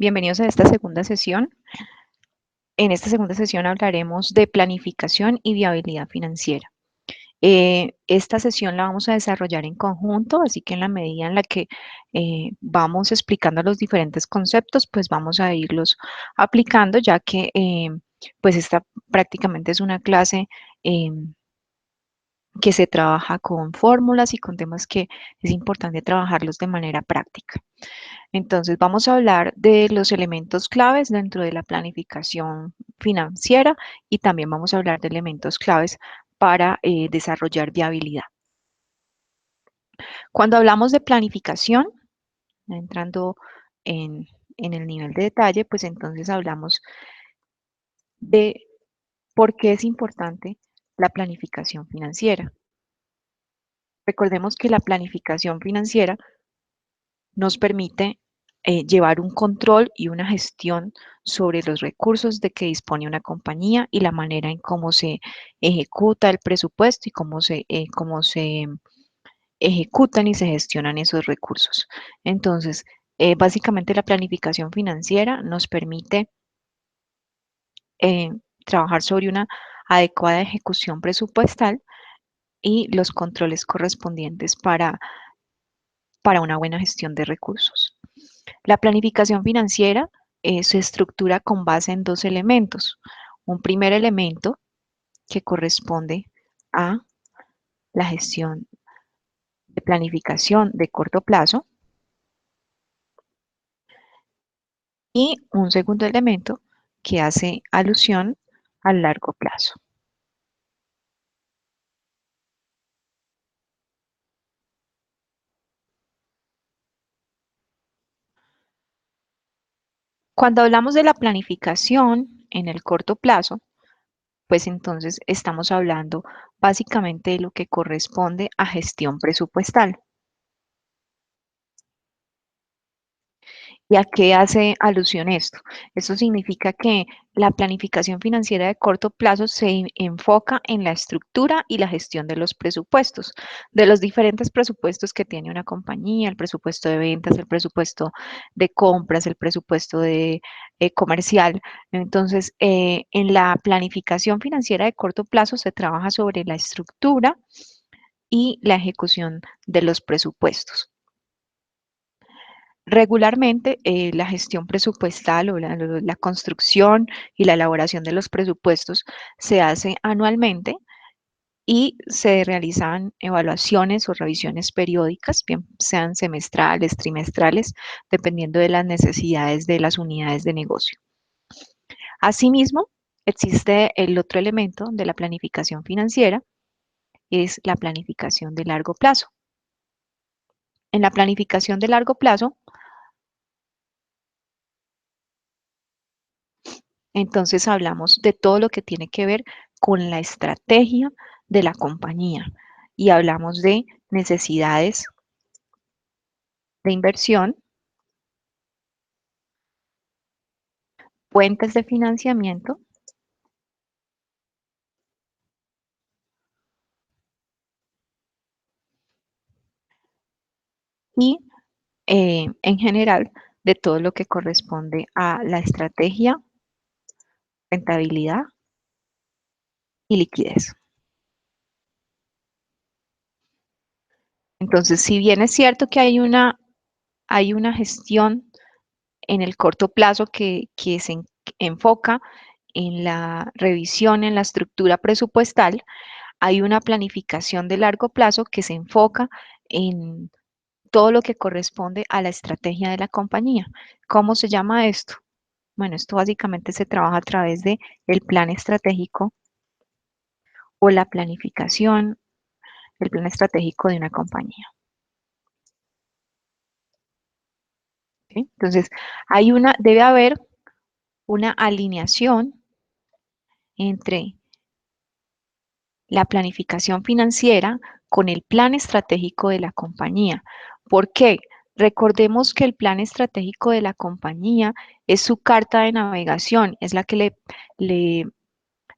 Bienvenidos a esta segunda sesión. En esta segunda sesión hablaremos de planificación y viabilidad financiera. Esta sesión la vamos a desarrollar en conjunto, así que en la medida en la que vamos explicando los diferentes conceptos, pues vamos a irlos aplicando, ya que pues esta prácticamente es una clase que se trabaja con fórmulas y con temas que es importante trabajarlos de manera práctica. Entonces, vamos a hablar de los elementos claves dentro de la planificación financiera y también vamos a hablar de elementos claves para desarrollar viabilidad. Cuando hablamos de planificación, entrando en el nivel de detalle, pues entonces hablamos de por qué es importante la planificación financiera. Recordemos que la planificación financiera nos permite llevar un control y una gestión sobre los recursos de que dispone una compañía y la manera en cómo se ejecuta el presupuesto y cómo se ejecutan y se gestionan esos recursos. Entonces, básicamente la planificación financiera nos permite eh, trabajar sobre una adecuada ejecución presupuestal y los controles correspondientes para una buena gestión de recursos. La planificación financiera se estructura con base en dos elementos. Un primer elemento que corresponde a la gestión de planificación de corto plazo y un segundo elemento que hace alusión al largo plazo. Cuando hablamos de la planificación en el corto plazo, pues entonces estamos hablando básicamente de lo que corresponde a gestión presupuestal. ¿Y a qué hace alusión esto? Esto significa que la planificación financiera de corto plazo se enfoca en la estructura y la gestión de los presupuestos, de los diferentes presupuestos que tiene una compañía, el presupuesto de ventas, el presupuesto de compras, el presupuesto de comercial. Entonces, en la planificación financiera de corto plazo se trabaja sobre la estructura y la ejecución de los presupuestos. Regularmente, la gestión presupuestal o la construcción y la elaboración de los presupuestos se hace anualmente y se realizan evaluaciones o revisiones periódicas, bien sean semestrales, trimestrales, dependiendo de las necesidades de las unidades de negocio. Asimismo, existe el otro elemento de la planificación financiera, es la planificación de largo plazo. En la planificación de largo plazo, entonces hablamos de todo lo que tiene que ver con la estrategia de la compañía y hablamos de necesidades de inversión, fuentes de financiamiento y en general de todo lo que corresponde a la estrategia, rentabilidad y liquidez. Entonces, si bien es cierto que hay una gestión en el corto plazo que se enfoca en la revisión, en la estructura presupuestal, hay una planificación de largo plazo que se enfoca en todo lo que corresponde a la estrategia de la compañía. ¿Cómo se llama esto? Bueno, esto básicamente se trabaja a través de el plan estratégico o la planificación, el plan estratégico de una compañía. ¿Sí? Entonces, debe haber una alineación entre la planificación financiera con el plan estratégico de la compañía. ¿Por qué? Recordemos que el plan estratégico de la compañía es su carta de navegación, es la que le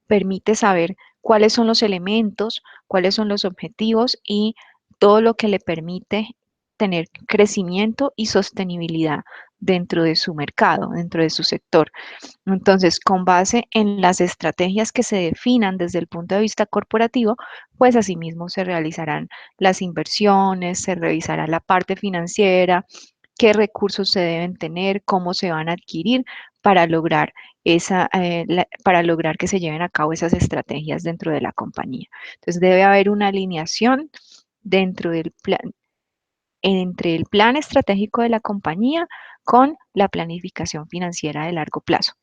permite saber cuáles son los elementos, cuáles son los objetivos y todo lo que le permite tener crecimiento y sostenibilidad dentro de su mercado, dentro de su sector. Entonces, con base en las estrategias que se definan desde el punto de vista corporativo, pues asimismo se realizarán las inversiones, se revisará la parte financiera, qué recursos se deben tener, cómo se van a adquirir para lograr para lograr que se lleven a cabo esas estrategias dentro de la compañía. Entonces debe haber una alineación dentro del plan, entre el plan estratégico de la compañía con la planificación financiera de largo plazo.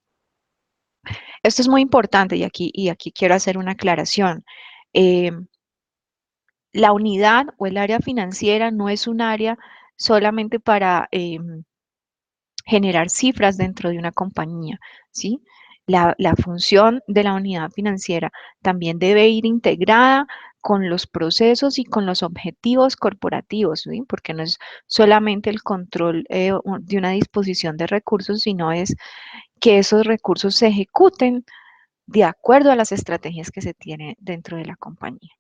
Esto es muy importante y aquí quiero hacer una aclaración. Eh, la unidad o el área financiera no es un área solamente para generar cifras dentro de una compañía, ¿sí? La función de la unidad financiera también debe ir integrada con los procesos y con los objetivos corporativos, ¿sí? Porque no es solamente el control de una disposición de recursos, sino es que esos recursos se ejecuten de acuerdo a las estrategias que se tienen dentro de la compañía.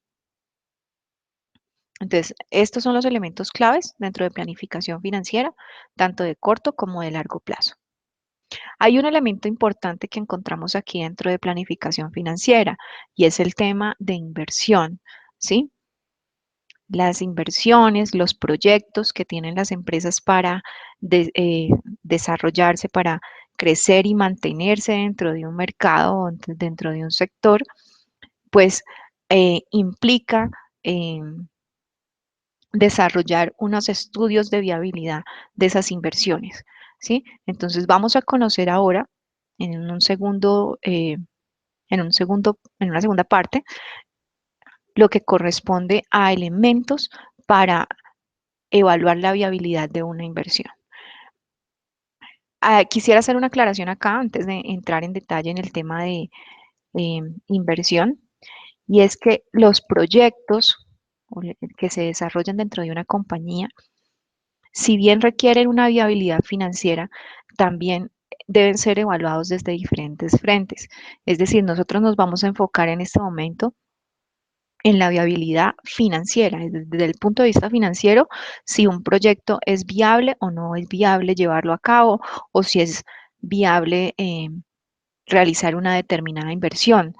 Entonces, estos son los elementos claves dentro de planificación financiera, tanto de corto como de largo plazo. Hay un elemento importante que encontramos aquí dentro de planificación financiera y es el tema de inversión, ¿sí? Las inversiones, los proyectos que tienen las empresas para desarrollarse, para crecer y mantenerse dentro de un mercado o dentro de un sector, pues implica desarrollar unos estudios de viabilidad de esas inversiones, ¿sí? Entonces vamos a conocer ahora en un segundo, en una segunda parte, lo que corresponde a elementos para evaluar la viabilidad de una inversión. Quisiera hacer una aclaración acá antes de entrar en detalle en el tema de inversión, y es que los proyectos que se desarrollan dentro de una compañía, si bien requieren una viabilidad financiera, también deben ser evaluados desde diferentes frentes. Es decir, nosotros nos vamos a enfocar en este momento en la viabilidad financiera, desde el punto de vista financiero, si un proyecto es viable o no es viable llevarlo a cabo, o si es viable realizar una determinada inversión.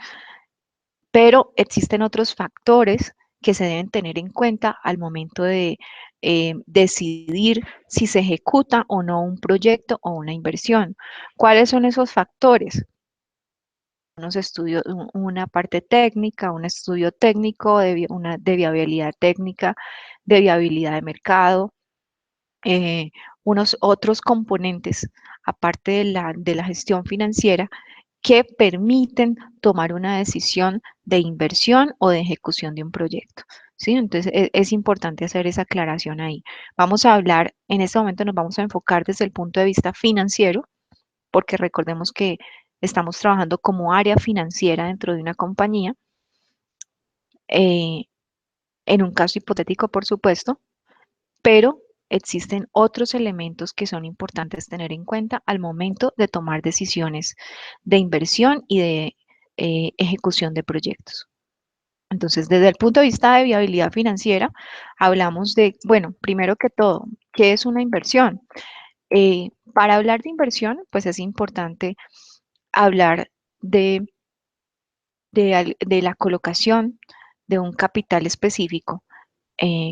Pero existen otros factores que se deben tener en cuenta al momento de decidir si se ejecuta o no un proyecto o una inversión. ¿Cuáles son esos factores? Unos estudios, una parte técnica, un estudio técnico de viabilidad técnica, de viabilidad de mercado, unos otros componentes, aparte de la gestión financiera, que permiten tomar una decisión de inversión o de ejecución de un proyecto. ¿Sí? Entonces es importante hacer esa aclaración ahí. Vamos a hablar, en este momento nos vamos a enfocar desde el punto de vista financiero, porque recordemos que estamos trabajando como área financiera dentro de una compañía, eh, en un caso hipotético, por supuesto, pero existen otros elementos que son importantes tener en cuenta al momento de tomar decisiones de inversión y de ejecución de proyectos. Entonces, desde el punto de vista de viabilidad financiera, hablamos de, bueno, primero que todo, ¿qué es una inversión? Para hablar de inversión, pues es importante hablar de, de la colocación de un capital específico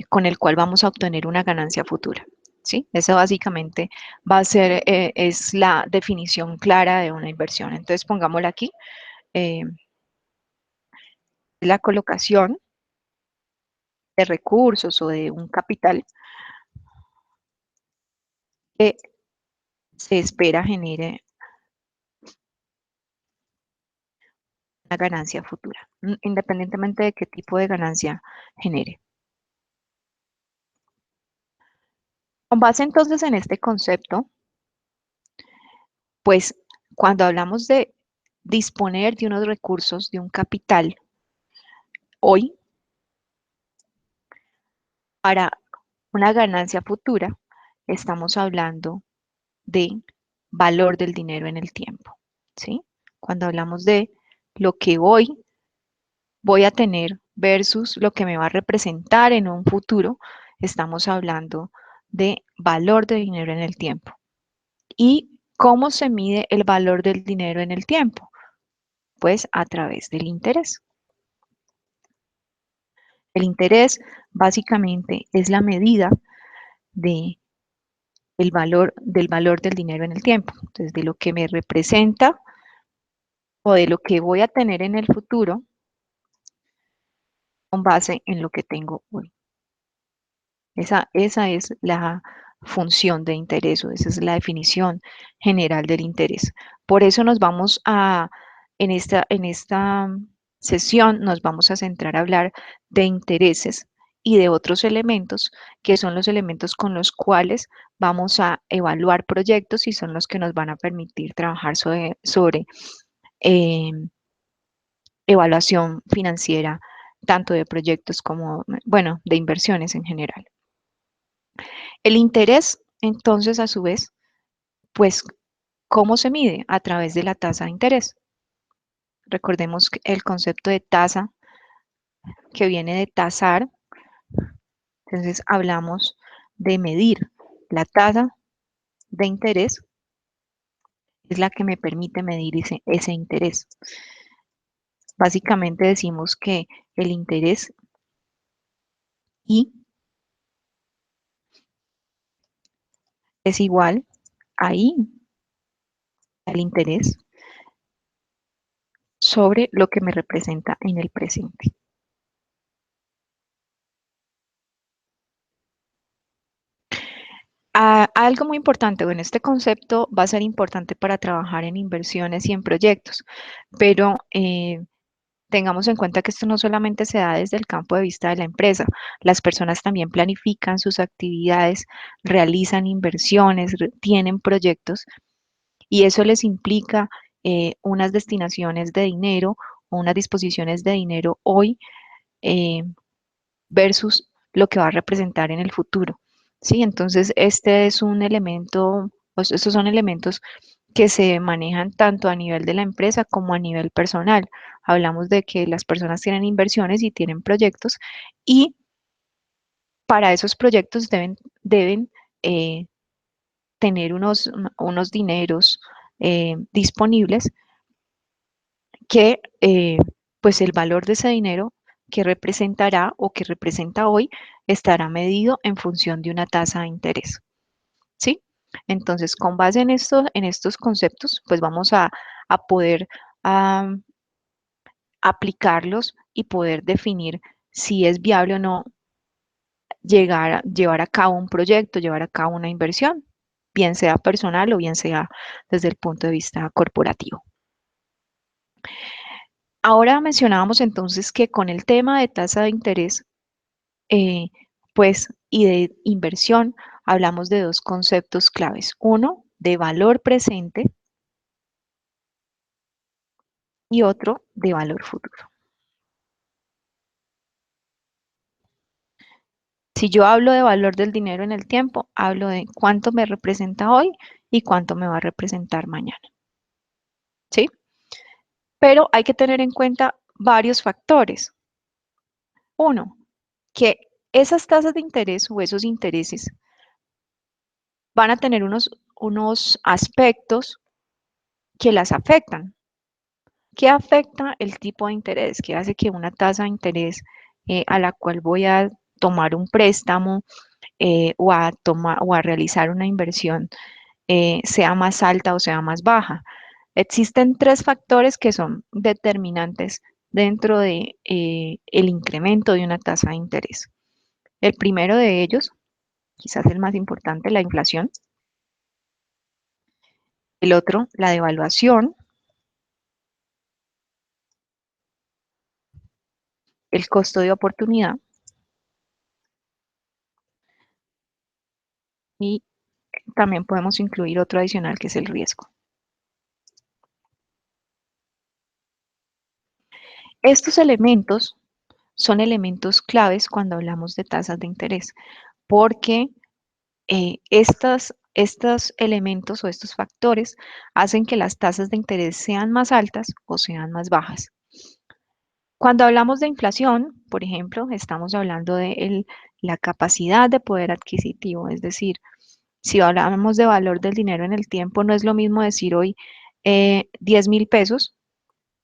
con el cual vamos a obtener una ganancia futura. ¿Sí? Eso básicamente va a ser, es la definición clara de una inversión. Entonces, pongámosla aquí, eh, la colocación de recursos o de un capital que se espera genere una ganancia futura, independientemente de qué tipo de ganancia genere. Con base entonces en este concepto, pues cuando hablamos de disponer de unos recursos, de un capital, hoy, para una ganancia futura, estamos hablando de valor del dinero en el tiempo, ¿sí? Cuando hablamos de lo que hoy voy a tener versus lo que me va a representar en un futuro, estamos hablando de valor de dinero en el tiempo. ¿Y cómo se mide el valor del dinero en el tiempo? Pues a través del interés. El interés básicamente es la medida de del valor del dinero en el tiempo, entonces de lo que me representa o de lo que voy a tener en el futuro con base en lo que tengo hoy. Esa es la función de interés o esa es la definición general del interés. Por eso nos vamos a, en esta sesión, nos vamos a centrar a hablar de intereses y de otros elementos que son los elementos con los cuales vamos a evaluar proyectos y son los que nos van a permitir trabajar sobre eh, evaluación financiera, tanto de proyectos como, bueno, de inversiones en general. El interés, entonces, a su vez, pues, ¿cómo se mide? A través de la tasa de interés. Recordemos que el concepto de tasa, que viene de tasar, entonces hablamos de medir. La tasa de interés es la que me permite medir ese interés. Básicamente decimos que el interés I es igual a I, al interés, sobre lo que me representa en el presente. Algo muy importante, bueno, este concepto va a ser importante para trabajar en inversiones y en proyectos, pero tengamos en cuenta que esto no solamente se da desde el campo de vista de la empresa, las personas también planifican sus actividades, realizan inversiones, tienen proyectos y eso les implica unas destinaciones de dinero o unas disposiciones de dinero hoy eh, versus lo que va a representar en el futuro. ¿Sí? Entonces, este es un elemento, pues, estos son elementos que se manejan tanto a nivel de la empresa como a nivel personal. Hablamos de que las personas tienen inversiones y tienen proyectos y para esos proyectos deben eh, tener unos dineros disponibles que pues el valor de ese dinero que representará o que representa hoy estará medido en función de una tasa de interés. ¿Sí? Entonces, con base en estos conceptos, pues vamos a poder aplicarlos y poder definir si es viable o no llevar a cabo un proyecto, llevar a cabo una inversión, bien sea personal o bien sea desde el punto de vista corporativo. Ahora mencionábamos entonces que con el tema de tasa de interés, eh, pues, y de inversión, hablamos de dos conceptos claves. Uno, de valor presente y otro, de valor futuro. Si yo hablo de valor del dinero en el tiempo, hablo de cuánto me representa hoy y cuánto me va a representar mañana. ¿Sí? Pero hay que tener en cuenta varios factores. Uno, que esas tasas de interés o esos intereses van a tener unos aspectos que las afectan. ¿Qué afecta el tipo de interés? ¿Qué hace que una tasa de interés a la cual voy a tomar un préstamo o a realizar una inversión sea más alta o sea más baja? Existen tres factores que son determinantes dentro de el incremento de una tasa de interés. El primero de ellos, quizás el más importante, la inflación. El otro, la devaluación. El costo de oportunidad y también podemos incluir otro adicional que es el riesgo. Estos elementos son elementos claves cuando hablamos de tasas de interés, porque estos elementos o estos factores hacen que las tasas de interés sean más altas o sean más bajas. Cuando hablamos de inflación, por ejemplo, estamos hablando de la capacidad de poder adquisitivo, es decir, Si hablamos de valor del dinero en el tiempo, no es lo mismo decir hoy 10.000 pesos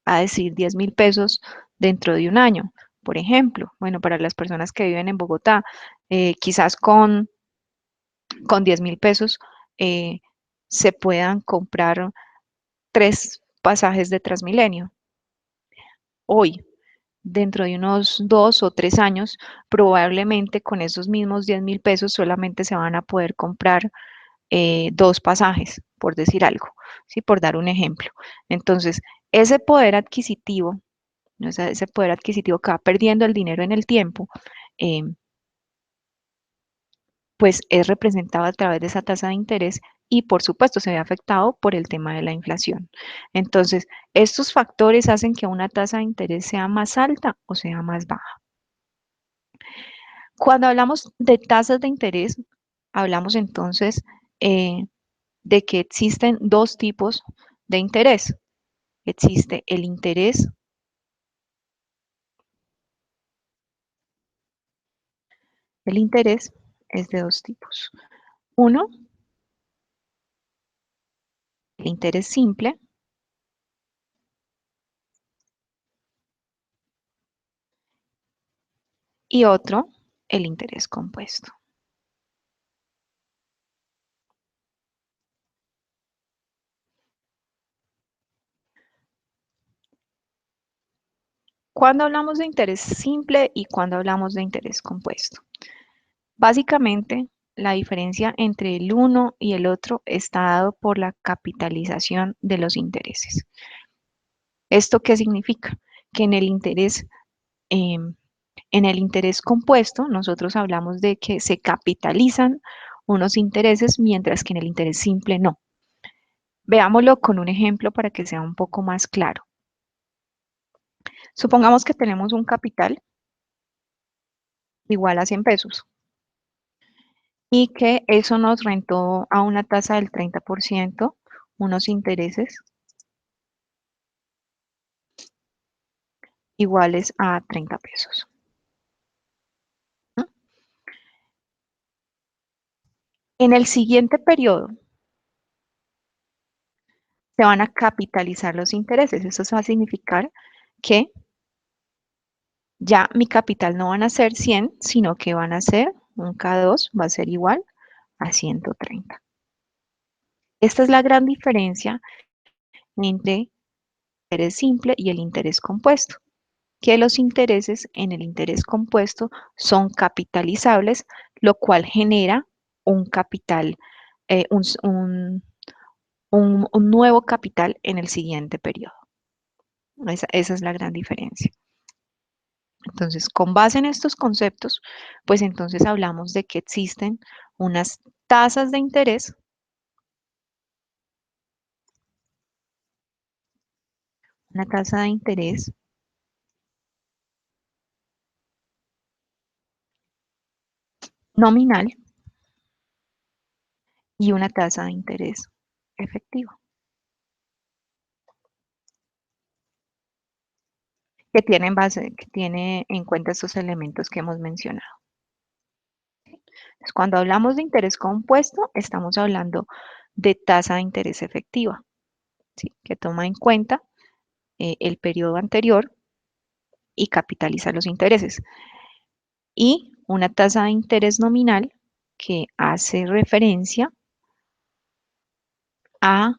a decir 10.000 pesos dentro de un año. Por ejemplo, bueno, para las personas que viven en Bogotá, quizás con 10.000 pesos eh, se puedan comprar 3 pasajes de Transmilenio. Hoy, dentro de unos 2 o 3 años, probablemente con esos mismos 10.000 pesos solamente se van a poder comprar 2 pasajes, por decir algo, ¿sí? Por dar un ejemplo. Entonces, ese poder adquisitivo, ¿no? Ese poder adquisitivo que va perdiendo el dinero en el tiempo, eh, pues es representado a través de esa tasa de interés y por supuesto se ve afectado por el tema de la inflación. Entonces, estos factores hacen que una tasa de interés sea más alta o sea más baja. Cuando hablamos de tasas de interés, hablamos entonces de que existen dos tipos de interés. Existe el interés es de dos tipos. Uno, el interés simple y otro, el interés compuesto. Cuando hablamos de interés simple y cuando hablamos de interés compuesto. Básicamente, la diferencia entre el uno y el otro está dado por la capitalización de los intereses. ¿Esto qué significa? Que em, en el interés compuesto, nosotros hablamos de que se capitalizan unos intereses, mientras que en el interés simple no. Veámoslo con un ejemplo para que sea un poco más claro. Supongamos que tenemos un capital igual a 100 pesos y que eso nos rentó a una tasa del 30%, unos intereses iguales a 30 pesos. ¿No? En el siguiente periodo se van a capitalizar los intereses. Eso va a significar que ya mi capital no van a ser 100, sino que van a ser, un K2 va a ser igual a 130. Esta es la gran diferencia entre el interés simple y el interés compuesto, que los intereses en el interés compuesto son capitalizables, lo cual genera un capital, un nuevo capital en el siguiente periodo. Esa es la gran diferencia. Entonces, con base en estos conceptos, pues entonces hablamos de que existen unas tasas de interés, una tasa de interés nominal y una tasa de interés efectiva, que tiene en cuenta estos elementos que hemos mencionado. Entonces, cuando hablamos de interés compuesto, estamos hablando de tasa de interés efectiva, ¿sí? Que toma en cuenta el periodo anterior y capitaliza los intereses. Y una tasa de interés nominal que hace referencia a,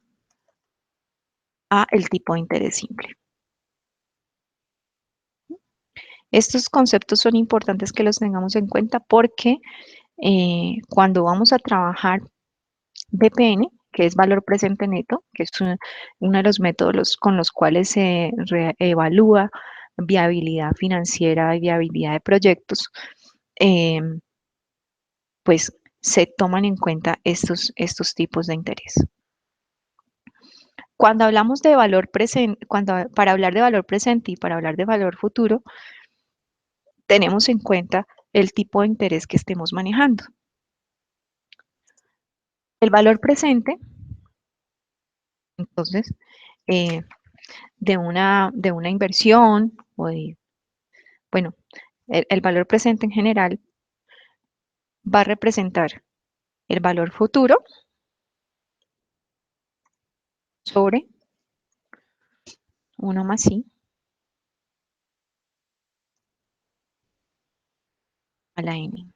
a el tipo de interés simple. Estos conceptos son importantes que los tengamos en cuenta porque cuando vamos a trabajar VPN, que es valor presente neto, que es uno de los métodos con los cuales se evalúa viabilidad financiera y viabilidad de proyectos, eh, pues se toman en cuenta estos tipos de interés. Cuando hablamos de valor presente, para hablar de valor presente y para hablar de valor futuro, tenemos en cuenta el tipo de interés que estemos manejando. El valor presente, entonces, eh, de una inversión o bueno, el valor presente en general va a representar el valor futuro sobre 1 más I a la N.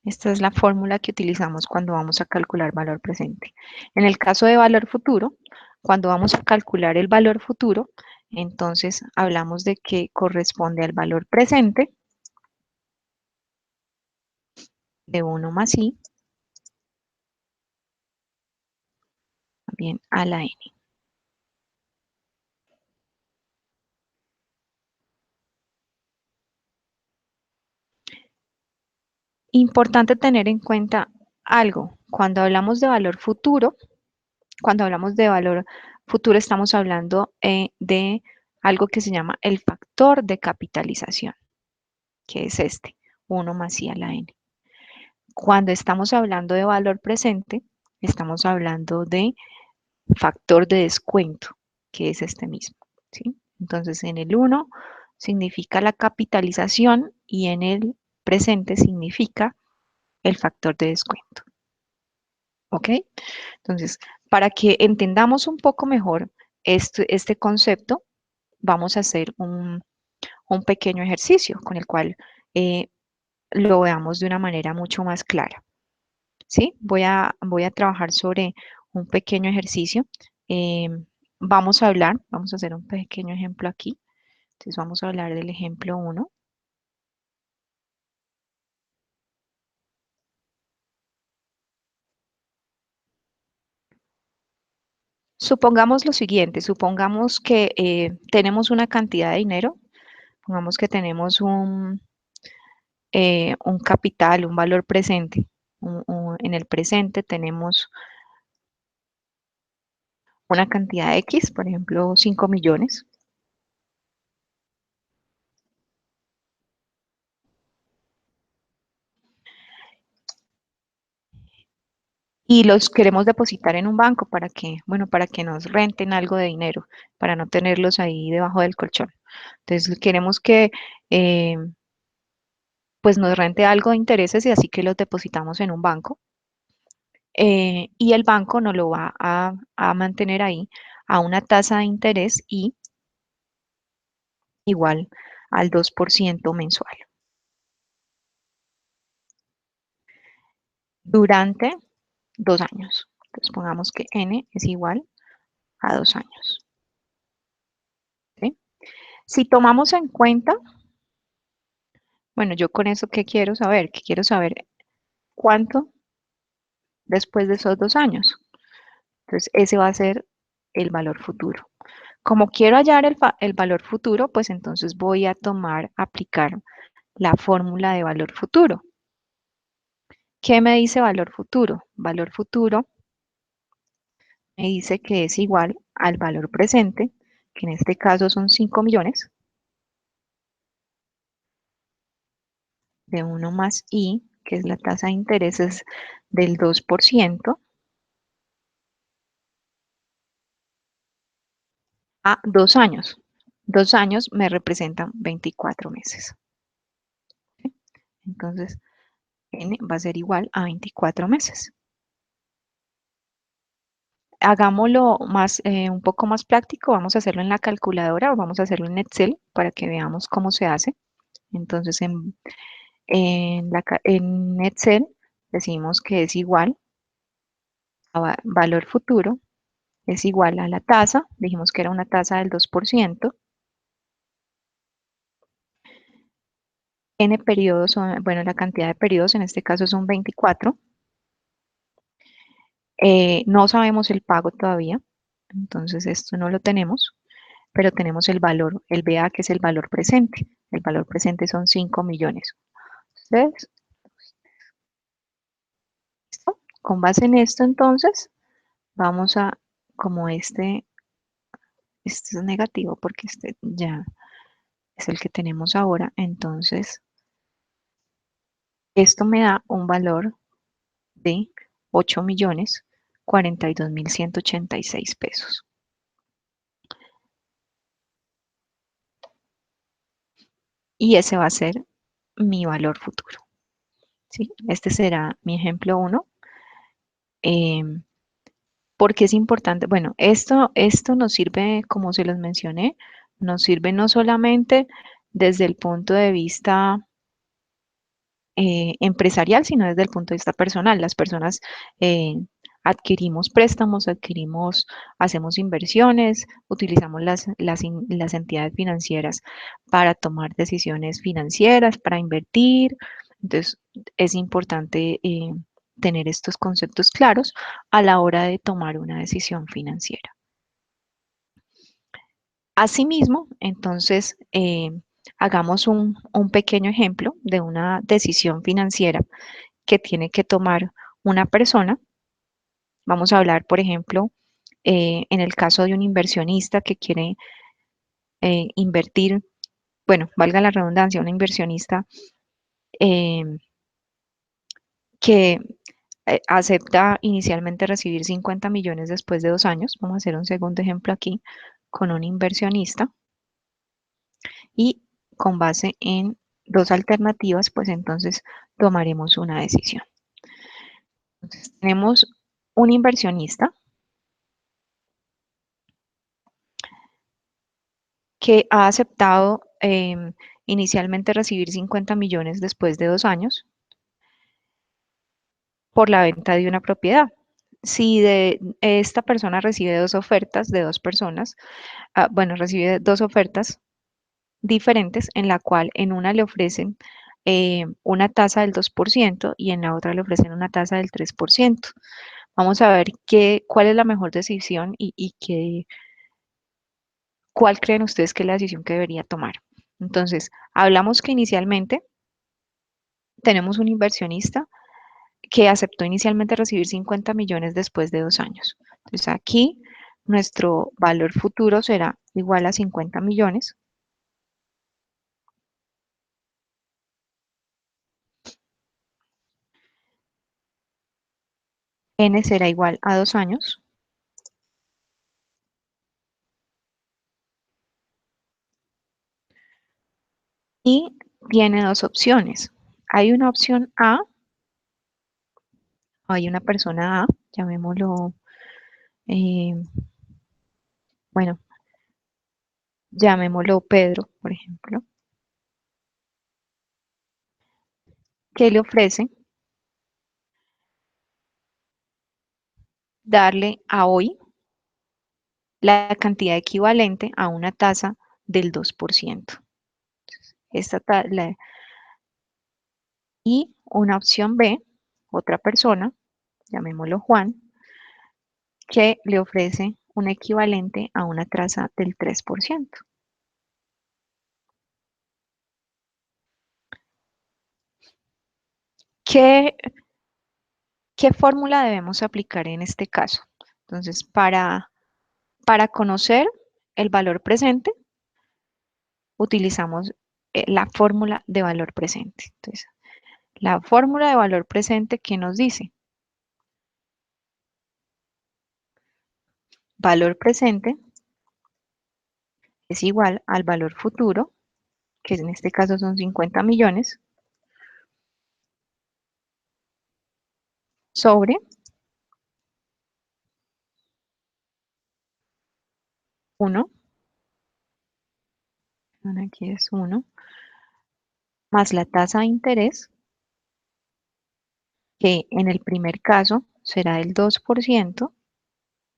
Esta es la fórmula que utilizamos cuando vamos a calcular valor presente. En el caso de valor futuro, cuando vamos a calcular el valor futuro, entonces hablamos de que corresponde al valor presente de 1 más I, también a la N. Importante tener en cuenta algo. Cuando hablamos de valor futuro, estamos hablando de algo que se llama el factor de capitalización, que es este, 1 más I a la N. Cuando estamos hablando de valor presente, estamos hablando de factor de descuento, que es este mismo, ¿sí? Entonces, en el 1 significa la capitalización y en el presente significa el factor de descuento. ¿Ok? Entonces, para que entendamos un poco mejor este concepto, vamos a hacer un pequeño ejercicio con el cual eh, lo veamos de una manera mucho más clara. ¿Sí? Voy a trabajar sobre un pequeño ejercicio. Vamos a hacer un pequeño ejemplo aquí. Entonces vamos a hablar del ejemplo 1. Supongamos lo siguiente, supongamos que tenemos una cantidad de dinero, pongamos que tenemos un capital, un valor presente. En el presente tenemos una cantidad X, por ejemplo, 5 millones, y los queremos depositar en un banco para que, bueno, para que nos renten algo de dinero, para no tenerlos ahí debajo del colchón. Entonces, queremos que eh, pues nos rente algo de intereses y así que los depositamos en un banco. Y el banco nos lo va a mantener ahí a una tasa de interés y igual al 2% mensual durante 2 años. Entonces pongamos que n es igual a 2 años. ¿Sí? Si tomamos en cuenta, bueno, yo con eso, ¿qué quiero saber? Que quiero saber cuánto después de esos 2 años. Entonces, ese va a ser el valor futuro. Como quiero hallar el valor futuro, pues entonces voy a aplicar la fórmula de valor futuro. ¿Qué me dice valor futuro? Valor futuro me dice que es igual al valor presente, que en este caso son 5 millones, de 1 más I, que es la tasa de intereses del 2%, a 2 años. 2 años me representan 24 meses. ¿Sí? Entonces, N va a ser igual a 24 meses. Hagámoslo un poco más práctico, vamos a hacerlo en la calculadora o vamos a hacerlo en Excel para que veamos cómo se hace. Entonces, en Excel decimos que es igual a valor futuro, es igual a la tasa, dijimos que era una tasa del 2%, n periodos, bueno, la cantidad de periodos en este caso son 24, no sabemos el pago todavía, entonces esto no lo tenemos, pero tenemos el valor, el BA, que es el valor presente. El valor presente son 5 millones. Entonces, ¿listo? Con base en esto, entonces, vamos a, como este es negativo porque este ya es el que tenemos ahora, entonces, esto me da un valor de 8.042.186 pesos. Y ese va a ser mi valor futuro. ¿Sí? Este será mi ejemplo 1. ¿Por qué es importante? Bueno, esto nos sirve, como se los mencioné, nos sirve no solamente desde el punto de vista empresarial, sino desde el punto de vista personal. Las personas eh, adquirimos préstamos, hacemos inversiones, utilizamos las entidades financieras para tomar decisiones financieras, para invertir. Entonces, es importante tener estos conceptos claros a la hora de tomar una decisión financiera. Asimismo, entonces, hagamos un pequeño ejemplo de una decisión financiera que tiene que tomar una persona. Vamos a hablar, por ejemplo, en el caso de un inversionista que quiere invertir, bueno, valga la redundancia, un inversionista eh, que acepta inicialmente recibir 50 millones después de 2 años. Vamos a hacer un segundo ejemplo aquí con un inversionista y con base en dos alternativas, pues entonces tomaremos una decisión. Entonces, tenemos un inversionista que ha aceptado inicialmente recibir 50 millones después de 2 años por la venta de una propiedad. Si esta persona recibe dos ofertas de dos personas, bueno, recibe dos ofertas diferentes en la cual en una le ofrecen una tasa del 2% y en la otra le ofrecen una tasa del 3%. Vamos a ver cuál es la mejor decisión y cuál creen ustedes que es la decisión que debería tomar. Entonces, hablamos que inicialmente tenemos un inversionista que aceptó inicialmente recibir 50 millones después de 2 años. Entonces aquí nuestro valor futuro será igual a 50 millones. N será igual a 2 años. Y tiene dos opciones. Hay una opción A, hay una persona A, llamémoslo, eh, bueno, llamémoslo Pedro, por ejemplo, que le ofrece darle a hoy la cantidad equivalente a una tasa del 2%. Y una opción B, otra persona, llamémoslo Juan, que le ofrece un equivalente a una tasa del 3%. ¿Qué, qué fórmula debemos aplicar en este caso? Entonces, para conocer el valor presente, utilizamos la fórmula de valor presente. Entonces, la fórmula de valor presente, ¿qué nos dice? Valor presente es igual al valor futuro, que en este caso son 50 millones, sobre 1, aquí es 1, más la tasa de interés, que en el primer caso será del 2%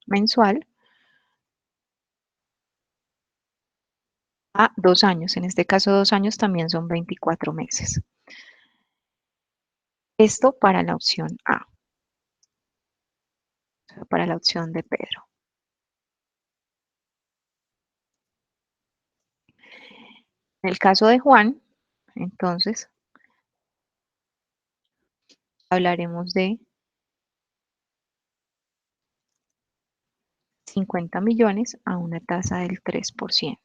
mensual a 2 años. En este caso, 2 años también son 24 meses. Esto para la opción A, para la opción de Pedro. En el caso de Juan, entonces, hablaremos de 50 millones a una tasa del 3%.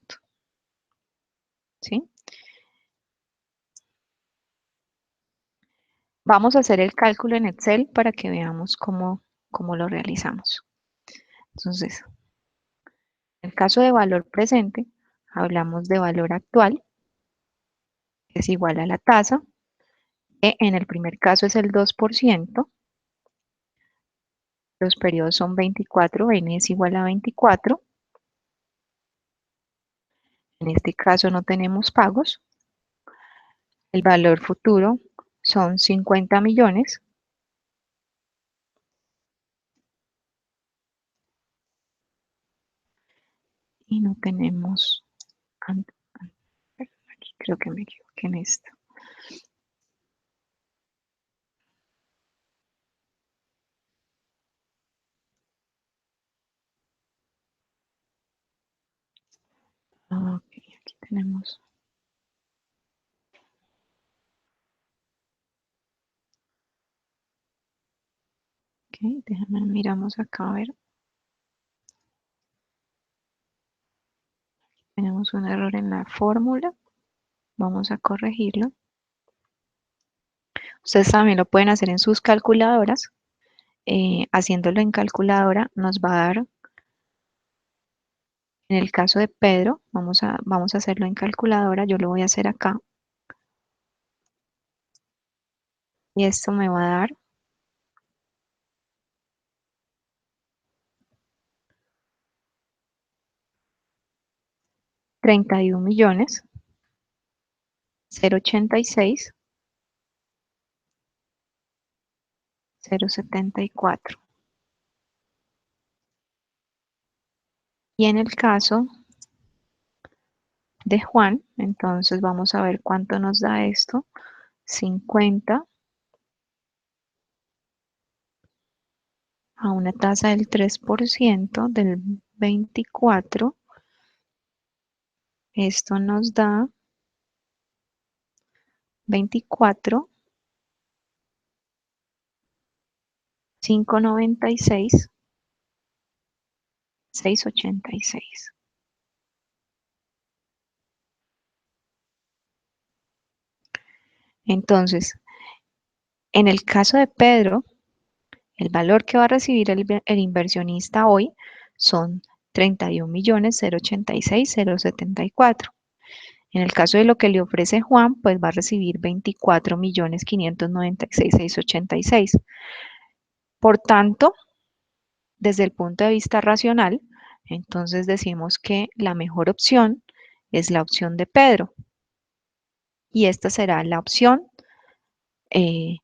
¿Sí? Vamos a hacer el cálculo en Excel para que veamos cómo lo realizamos. Entonces, en el caso de valor presente, hablamos de valor actual, es igual a la tasa, que en el primer caso es el 2%, los periodos son 24, n es igual a 24, en este caso no tenemos pagos, el valor futuro son 50 millones, y no tenemos, aquí creo que me equivoqué en esto. Ok, aquí tenemos. Ok, déjame, miramos acá a ver. Tenemos un error en la fórmula. Vamos a corregirlo. Ustedes también lo pueden hacer en sus calculadoras. Haciéndolo en calculadora nos va a dar, en el caso de Pedro, vamos a hacerlo en calculadora. Yo lo voy a hacer acá. Y esto me va a dar 31 millones 086 074. Y en el caso de Juan, entonces vamos a ver cuánto nos da esto. 50 a una tasa del 3% del 24. Esto nos da 24, 596, 686. Entonces, en el caso de Pedro, el valor que va a recibir el inversionista hoy son 31.086.074. En el caso de lo que le ofrece Juan, pues va a recibir 24.596.686. Por tanto, desde el punto de vista racional, entonces decimos que la mejor opción es la opción de Pedro. Y esta será la opción eh,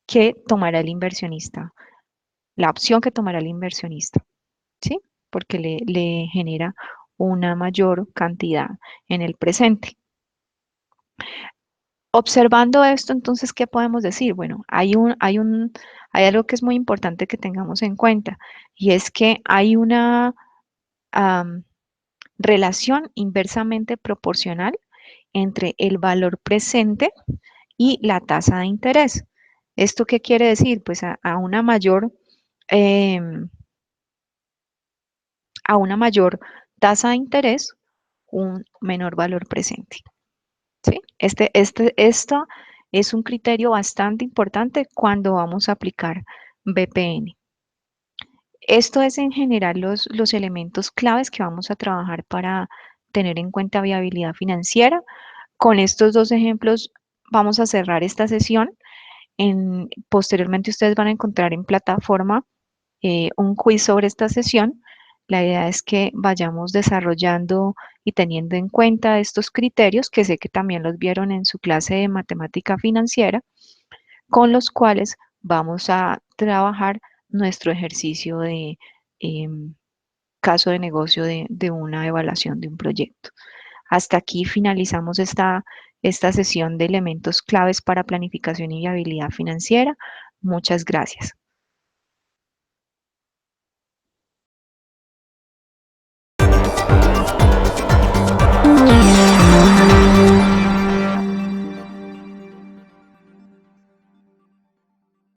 que tomará el inversionista. La opción que tomará el inversionista, ¿sí? Porque le genera una mayor cantidad en el presente. Observando esto, entonces, ¿qué podemos decir? Bueno, hay algo que es muy importante que tengamos en cuenta, y es que hay una relación inversamente proporcional entre el valor presente y la tasa de interés. ¿Esto qué quiere decir? Pues em, a una mayor tasa de interés, un menor valor presente. ¿Sí? Esto es un criterio bastante importante cuando vamos a aplicar BPN. Esto es en general los elementos claves que vamos a trabajar para tener en cuenta viabilidad financiera. Con estos dos ejemplos vamos a cerrar esta sesión. Posteriormente ustedes van a encontrar en plataforma un quiz sobre esta sesión. La idea es que vayamos desarrollando y teniendo en cuenta estos criterios, que sé que también los vieron en su clase de matemática financiera, con los cuales vamos a trabajar nuestro ejercicio de caso de negocio de una evaluación de un proyecto. Hasta aquí finalizamos esta sesión de elementos claves para planificación y viabilidad financiera. Muchas gracias.